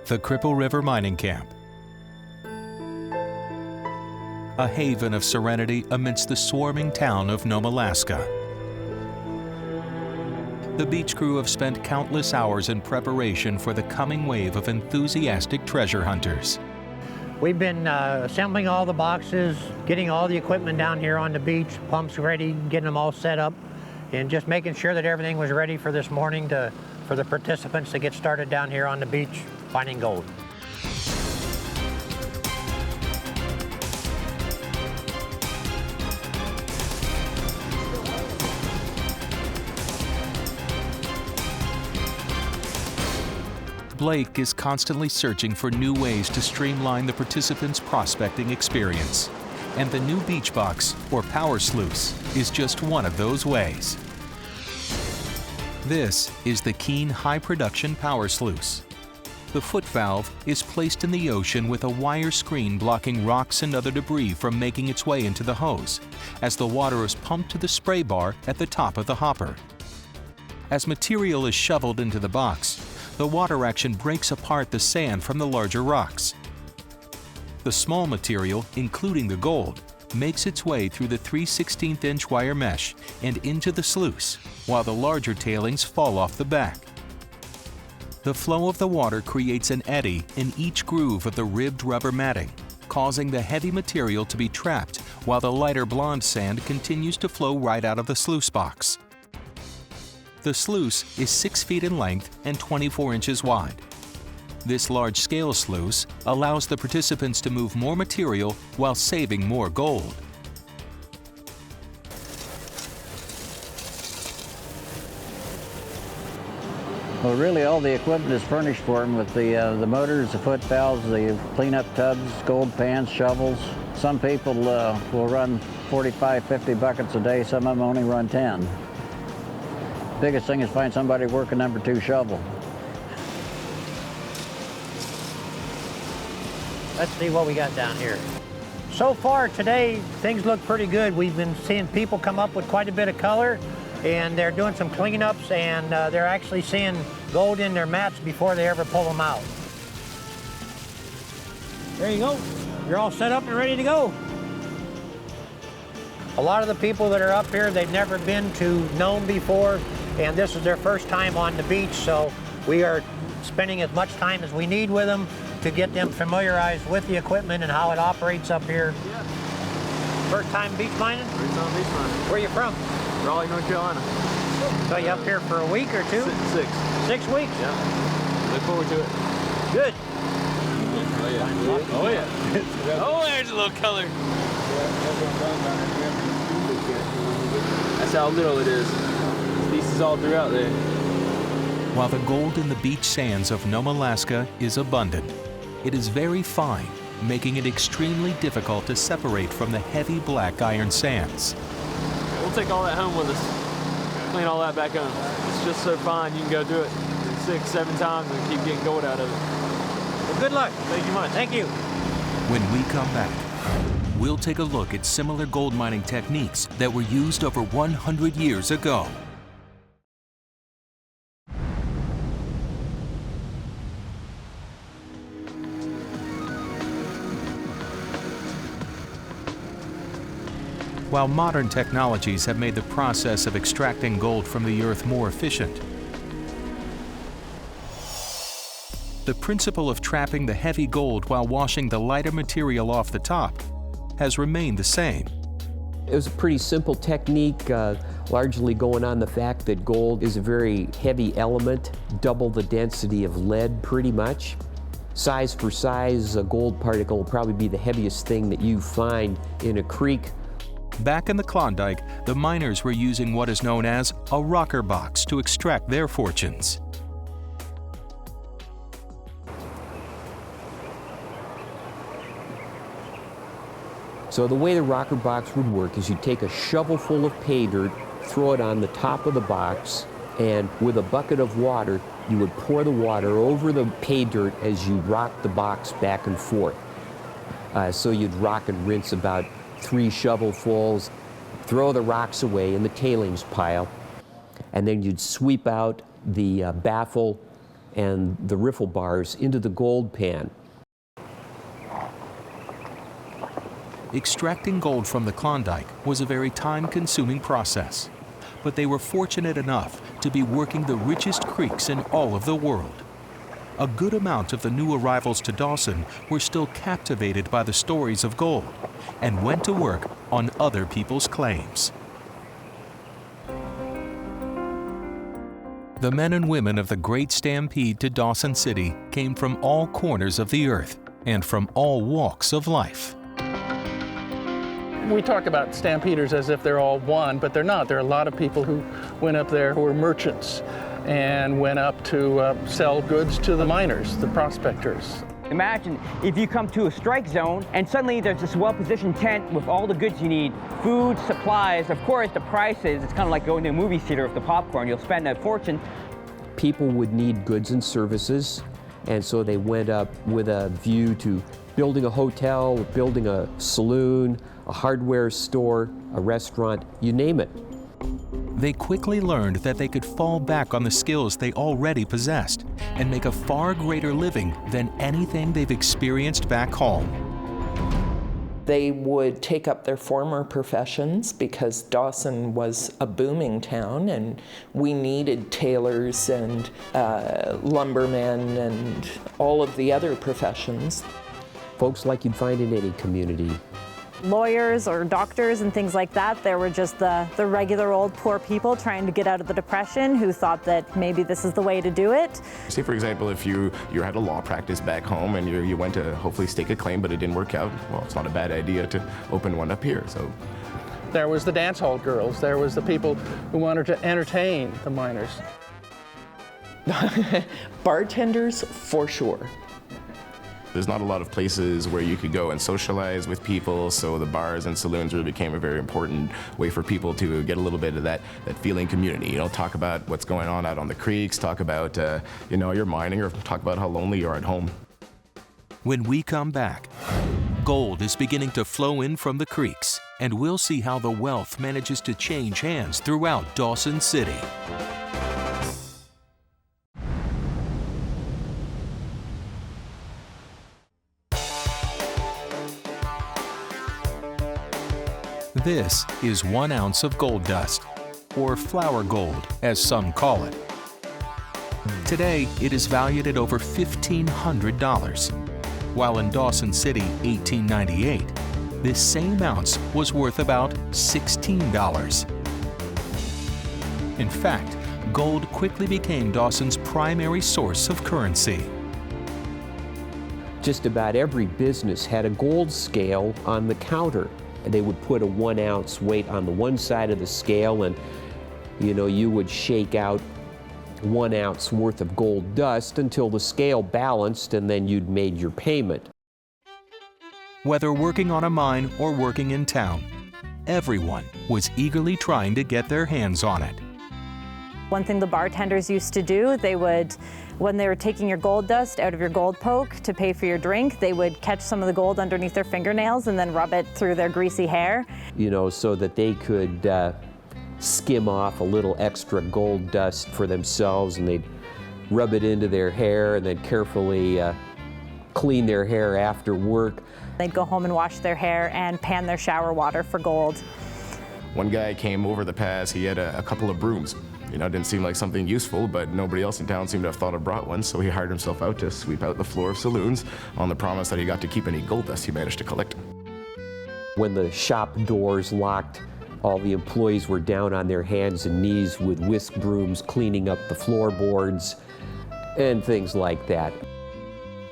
the Cripple River Mining Camp. A haven of serenity amidst the swarming town of Nome, Alaska. The beach crew have spent countless hours in preparation for the coming wave of enthusiastic treasure hunters. We've been assembling all the boxes, getting all the equipment down here on the beach, pumps ready, getting them all set up, and just making sure that everything was ready for this morning for the participants to get started down here on the beach finding gold. Blake is constantly searching for new ways to streamline the participants' prospecting experience. And the new beach box, or power sluice, is just one of those ways. This is the Keen High Production Power Sluice. The foot valve is placed in the ocean with a wire screen blocking rocks and other debris from making its way into the hose, as the water is pumped to the spray bar at the top of the hopper. As material is shoveled into the box, the water action breaks apart the sand from the larger rocks. The small material, including the gold, makes its way through the 3/16" wire mesh and into the sluice, while the larger tailings fall off the back. The flow of the water creates an eddy in each groove of the ribbed rubber matting, causing the heavy material to be trapped while the lighter blonde sand continues to flow right out of the sluice box. The sluice is 6 feet in length and 24 inches wide. This large-scale sluice allows the participants to move more material while saving more gold. Well, really all the equipment is furnished for them with the motors, the foot valves, the cleanup tubs, gold pans, shovels. Some people will run 45, 50 buckets a day. Some of them only run 10. Biggest thing is find somebody working number 2 shovel. Let's see what we got down here. So far today, things look pretty good. We've been seeing people come up with quite a bit of color, and they're doing some cleanups, and they're actually seeing gold in their mats before they ever pull them out. There you go. You're all set up and ready to go. A lot of the people that are up here, they've never been to Nome before, and this is their first time on the beach, so we are spending as much time as we need with them to get them familiarized with the equipment and how it operates up here. Yeah. First time beach mining? First time beach mining. Where are you from? Raleigh, North Carolina. So you up here for a week or two? 6. 6 weeks? Yeah. Look forward to it. Good. Oh yeah. Oh yeah. Oh, there's a little color. That's how little it is. Pieces all throughout there. While the gold in the beach sands of Nome, Alaska is abundant, it is very fine, making it extremely difficult to separate from the heavy black iron sands. We'll take all that home with us. Clean all that back home. It's just so fine, you can go do it 6, 7 times and keep getting gold out of it. Well, good luck. Thank you much. Thank you. When we come back, we'll take a look at similar gold mining techniques that were used over 100 years ago. While modern technologies have made the process of extracting gold from the earth more efficient, the principle of trapping the heavy gold while washing the lighter material off the top has remained the same. It was a pretty simple technique, largely going on the fact that gold is a very heavy element, double the density of lead pretty much. Size for size, a gold particle will probably be the heaviest thing that you find in a creek. Back in the Klondike, the miners were using what is known as a rocker box to extract their fortunes. So the way the rocker box would work is you take a shovel full of pay dirt, throw it on the top of the box, and with a bucket of water, you would pour the water over the pay dirt as you rock the box back and forth. So you'd rock and rinse about 3 shovelfuls, throw the rocks away in the tailings pile, and then you'd sweep out the baffle and the riffle bars into the gold pan. Extracting gold from the Klondike was a very time-consuming process, but they were fortunate enough to be working the richest creeks in all of the world. A good amount of the new arrivals to Dawson were still captivated by the stories of gold and went to work on other people's claims. The men and women of the Great Stampede to Dawson City came from all corners of the earth and from all walks of life. We talk about stampeders as if they're all one, but they're not. There are a lot of people who went up there who were merchants and went up to sell goods to the miners, the prospectors. Imagine if you come to a strike zone and suddenly there's this well-positioned tent with all the goods you need, food, supplies, of course the prices, it's kind of like going to a movie theater with the popcorn. You'll spend a fortune. People would need goods and services, and so they went up with a view to building a hotel, building a saloon, a hardware store, a restaurant, you name it. They quickly learned that they could fall back on the skills they already possessed and make a far greater living than anything they've experienced back home. They would take up their former professions because Dawson was a booming town and we needed tailors and lumbermen and all of the other professions. Folks like you'd find in any community. Lawyers or doctors and things like that. There were just the regular old poor people trying to get out of the Depression who thought that maybe this is the way to do it. Say, for example, if you had a law practice back home and you went to hopefully stake a claim, but it didn't work out, well, it's not a bad idea to open one up here. So There was the dance hall girls. There was the people who wanted to entertain the miners. Bartenders, for sure. there's not a lot of places where you could go and socialize with people, so the bars and saloons really became a very important way for people to get a little bit of that feeling community. You know, talk about what's going on out on the creeks, talk about, you know, your mining, or talk about how lonely you are at home. When we come back, gold is beginning to flow in from the creeks, and we'll see how the wealth manages to change hands throughout Dawson City. This is 1 ounce of gold dust, or flour gold, as some call it. Today, it is valued at over $1,500, while in Dawson City, 1898, this same ounce was worth about $16. In fact, gold quickly became Dawson's primary source of currency. Just about every business had a gold scale on the counter. They would put a 1 ounce weight on the one side of the scale, and you would shake out 1 ounce worth of gold dust until the scale balanced, and then you'd made your payment. Whether working on a mine or working in town, everyone was eagerly trying to get their hands on it. One thing the bartenders used to do, they would, when they were taking your gold dust out of your gold poke to pay for your drink, they would catch some of the gold underneath their fingernails and then rub it through their greasy hair. So that they could skim off a little extra gold dust for themselves, and they'd rub it into their hair and then carefully clean their hair after work. They'd go home and wash their hair and pan their shower water for gold. One guy came over the pass, he had a couple of brooms. It didn't seem like something useful, but nobody else in town seemed to have thought of brought one, so he hired himself out to sweep out the floor of saloons on the promise that he got to keep any gold dust he managed to collect. When the shop doors locked, all the employees were down on their hands and knees with whisk brooms cleaning up the floorboards and things like that.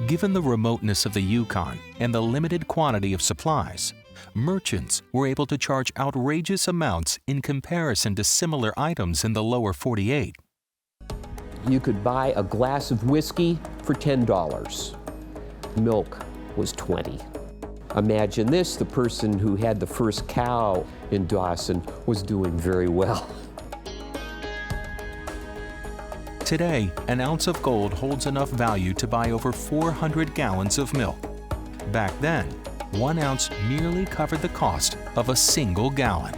Given the remoteness of the Yukon and the limited quantity of supplies, merchants were able to charge outrageous amounts in comparison to similar items in the lower 48. You could buy a glass of whiskey for $10. Milk was $20. Imagine this, the person who had the first cow in Dawson was doing very well. Today, an ounce of gold holds enough value to buy over 400 gallons of milk. Back then, 1 ounce merely covered the cost of a single gallon.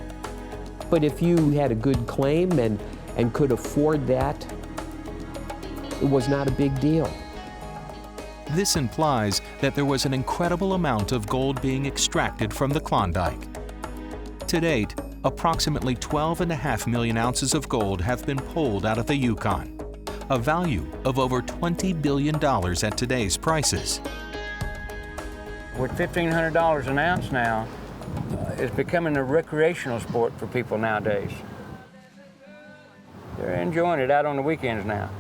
But if you had a good claim and could afford that, it was not a big deal. This implies that there was an incredible amount of gold being extracted from the Klondike. To date, approximately 12.5 million ounces of gold have been pulled out of the Yukon, a value of over $20 billion at today's prices. With $1,500 an ounce now, it's becoming a recreational sport for people nowadays. They're enjoying it out on the weekends now.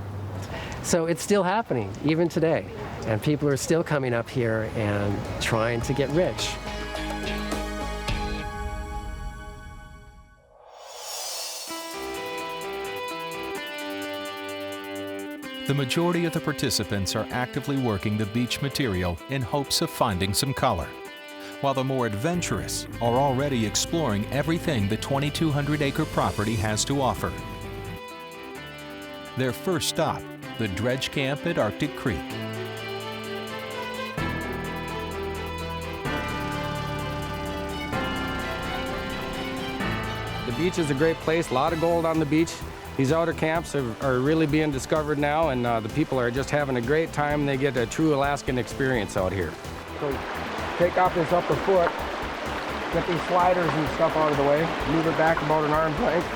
So it's still happening, even today. And people are still coming up here and trying to get rich. The majority of the participants are actively working the beach material in hopes of finding some color, while the more adventurous are already exploring everything the 2,200-acre property has to offer. Their first stop, the dredge camp at Arctic Creek. The beach is a great place, a lot of gold on the beach. These outer camps are really being discovered now, and the people are just having a great time. They get a true Alaskan experience out here. So take off this upper foot, get these sliders and stuff out of the way, move it back about an arm's length,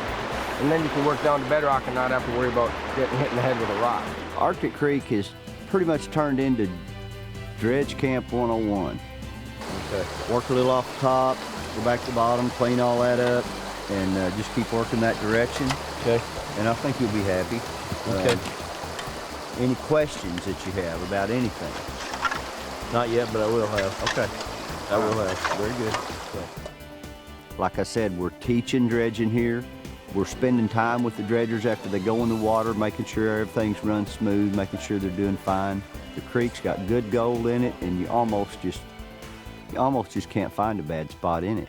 and then you can work down to bedrock and not have to worry about getting hit in the head with a rock. Arctic Creek is pretty much turned into Dredge Camp 101. Okay. Work a little off the top, go back to the bottom, clean all that up, and just keep working that direction. Okay. And I think you'll be happy. Okay. Any questions that you have about anything? Not yet, but I will have. Okay. I will have. Very good. Okay. Like I said, we're teaching dredging here. We're spending time with the dredgers after they go in the water, making sure everything's run smooth, making sure they're doing fine. The creek's got good gold in it, and you almost just can't find a bad spot in it.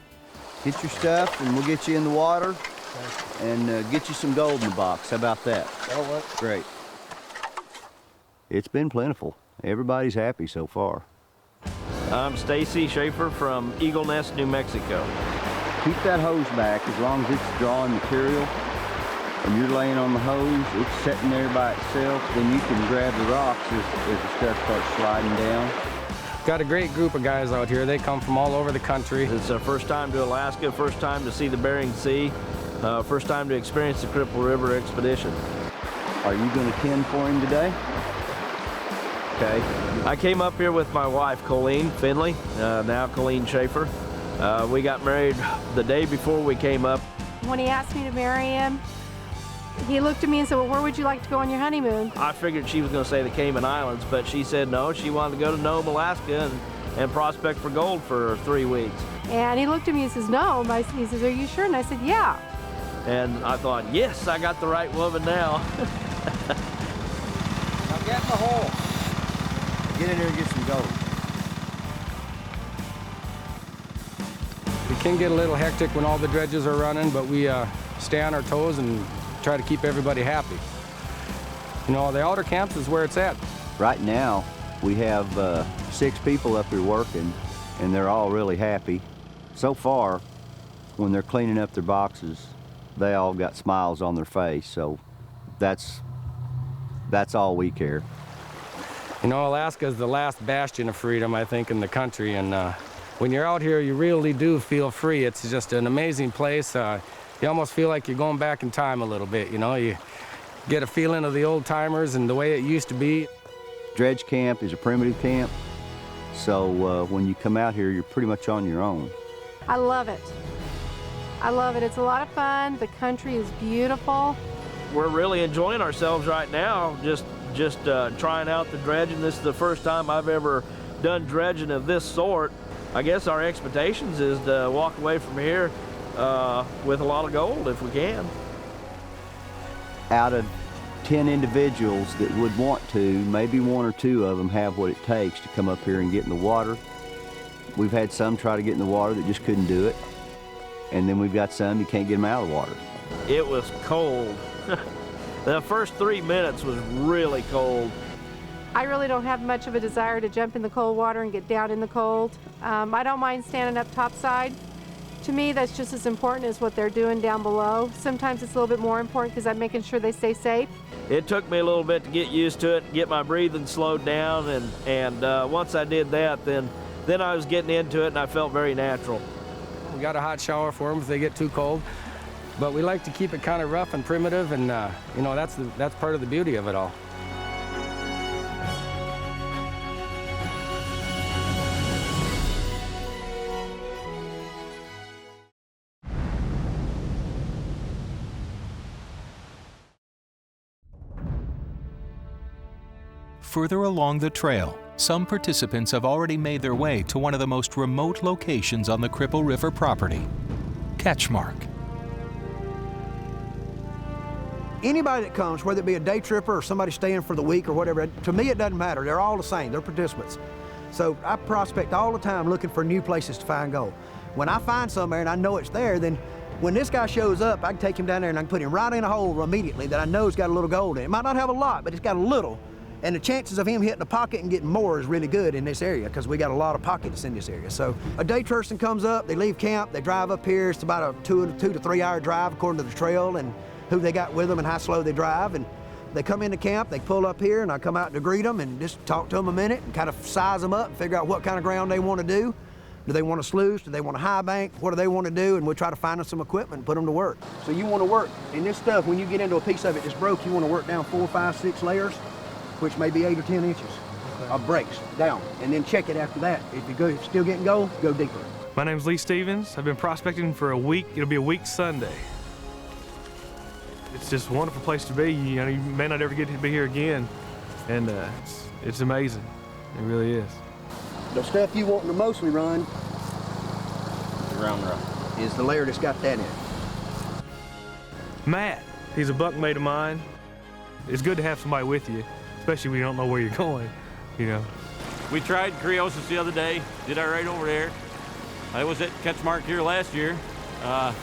Get your stuff, and we'll get you in the water and get you some gold in the box. How about that? That'll work. Great. It's been plentiful. Everybody's happy so far. I'm Stacy Schaefer from Eagle Nest, New Mexico. Keep that hose back as long as it's drawing material and you're laying on the hose, it's sitting there by itself, then you can grab the rocks as the stuff starts sliding down. Got a great group of guys out here. They come from all over the country. It's our first time to Alaska, first time to see the Bering Sea, first time to experience the Cripple River expedition. Are you going to tend for him today? Okay. I came up here with my wife, Colleen Finley, now Colleen Schaefer. We got married the day before we came up. When he asked me to marry him, he looked at me and said, well, where would you like to go on your honeymoon? I figured she was going to say the Cayman Islands, but she said no, she wanted to go to Nome, Alaska and prospect for gold for 3 weeks. And he looked at me and says, Nome. He says, are you sure? And I said, yeah. And I thought, yes, I got the right woman now. Now get in the hole. Get in there and get some gold. It can get a little hectic when all the dredges are running, but we stay on our toes and try to keep everybody happy. You know, the outer camps is where it's at. Right now, we have 6 people up here working, and they're all really happy. So far, when they're cleaning up their boxes, they all got smiles on their face, so that's all we care. You know, Alaska is the last bastion of freedom, I think, in the country, and when you're out here, you really do feel free. It's just an amazing place. You almost feel like you're going back in time a little bit, you know? You get a feeling of the old timers and the way it used to be. Dredge camp is a primitive camp, so when you come out here, you're pretty much on your own. I love it. I love it. It's a lot of fun. The country is beautiful. We're really enjoying ourselves right now, just trying out the dredging. This is the first time I've ever done dredging of this sort. I guess our expectations is to walk away from here with a lot of gold if we can. Out of 10 individuals that would want to, maybe 1 or 2 of them have what it takes to come up here and get in the water. We've had some try to get in the water that just couldn't do it. And then we've got some you can't get them out of the water. It was cold. The first 3 minutes was really cold. I really don't have much of a desire to jump in the cold water and get down in the cold. I don't mind standing up topside To me, that's just as important as what they're doing down below. Sometimes it's a little bit more important because I'm making sure they stay safe. It took me a little bit to get used to it, get my breathing slowed down, and once I did that, then I was getting into it and I felt very natural. We got a hot shower for them if they get too cold, but we like to keep it kind of rough and primitive, and you know, that's part of the beauty of it all. Further along the trail, some participants have already made their way to one of the most remote locations on the Cripple River property, Catchmark. Anybody that comes, whether it be a day tripper or somebody staying for the week or whatever, to me it doesn't matter. They're all the same. They're participants. So I prospect all the time looking for new places to find gold. When I find somewhere and I know it's there, then when this guy shows up, I can take him down there and I can put him right in a hole immediately that I know has got a little gold in it. It might not have a lot, but it's got a little. And the chances of him hitting a pocket and getting more is really good in this area because we got a lot of pockets in this area. So a day person comes up, they leave camp, they drive up here. It's about a 2 to 3 hour drive according to the trail and who they got with them and how slow they drive. And they come into camp, they pull up here, and I come out to greet them and just talk to them a minute and kind of size them up and figure out what kind of ground they want to do. Do they want a sluice? Do they want a high bank? What do they want to do? And we'll try to find them some equipment and put them to work. So you want to work, and this stuff, when you get into a piece of it that's broke, you want to work down 4, 5, 6 layers, which may be 8 or 10 inches of breaks down, and then check it after that. If you're still getting gold, go deeper. My name's Lee Stevens. I've been prospecting for a week. It'll be a week Sunday. It's just a wonderful place to be. You know, you may not ever get to be here again, and it's amazing. It really is. The stuff you want to mostly run is the layer that's got that in it. Matt, he's a bunkmate of mine. It's good to have somebody with you, especially when you don't know where you're going, you know. We tried Creosis the other day, did all right over there. I was at Catchmark here last year. The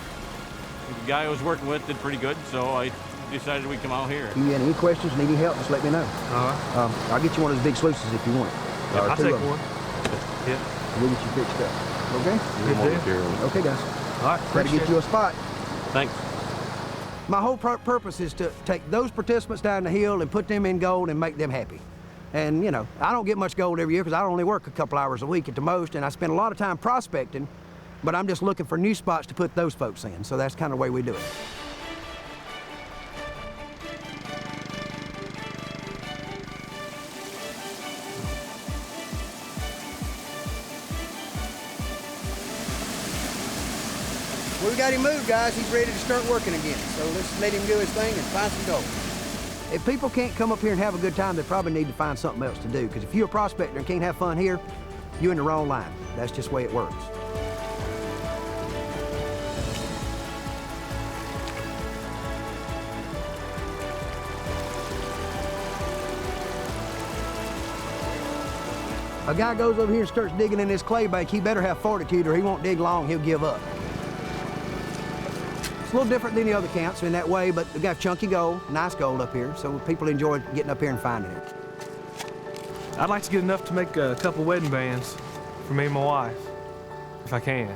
guy I was working with did pretty good, so I decided we'd come out here. If you have any questions, need any help, just let me know. I'll get you one of those big sluices if you want it. Yeah, I'll take one. Yeah. We'll get you fixed up. Okay? Okay, guys. All right, try to get you a spot. Thanks. My whole purpose is to take those participants down the hill and put them in gold and make them happy. And, you know, I don't get much gold every year because I only work a couple hours a week at the most, and I spend a lot of time prospecting, but I'm just looking for new spots to put those folks in. So that's kind of the way we do it. We got him moved, guys. He's ready to start working again. So let's let him do his thing and find some gold. If people can't come up here and have a good time, they probably need to find something else to do. Because if you're a prospector and can't have fun here, you're in the wrong line. That's just the way it works. A guy goes over here and starts digging in this clay bank, he better have fortitude or he won't dig long, he'll give up. It's a little different than the other camps in that way, but we got chunky gold, nice gold up here, so people enjoy getting up here and finding it. I'd like to get enough to make a couple wedding bands for me and my wife, if I can.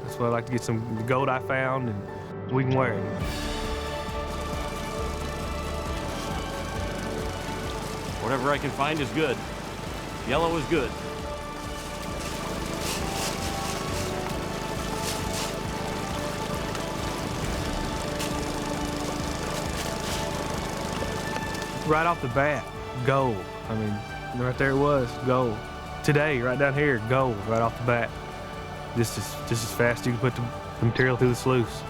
That's why I'd like to get some gold I found and we can wear it. Whatever I can find is good. Yellow is good. Right off the bat, gold. I mean, right there it was, gold. Today, right down here, gold, right off the bat. Just as fast as you can put the material through the sluice.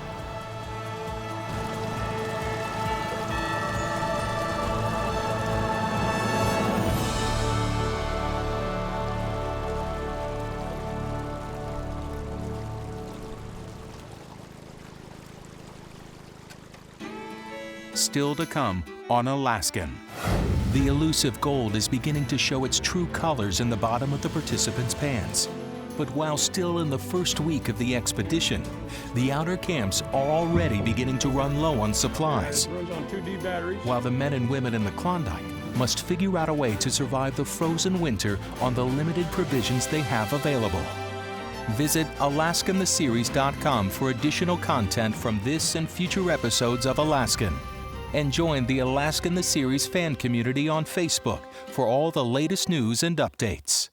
Still to come on Alaskan. The elusive gold is beginning to show its true colors in the bottom of the participants' pants. But while still in the first week of the expedition, the outer camps are already beginning to run low on supplies. Runs on 2D batteries. While the men and women in the Klondike must figure out a way to survive the frozen winter on the limited provisions they have available. Visit AlaskanTheSeries.com for additional content from this and future episodes of Alaskan. And join the Alaskan the Series fan community on Facebook for all the latest news and updates.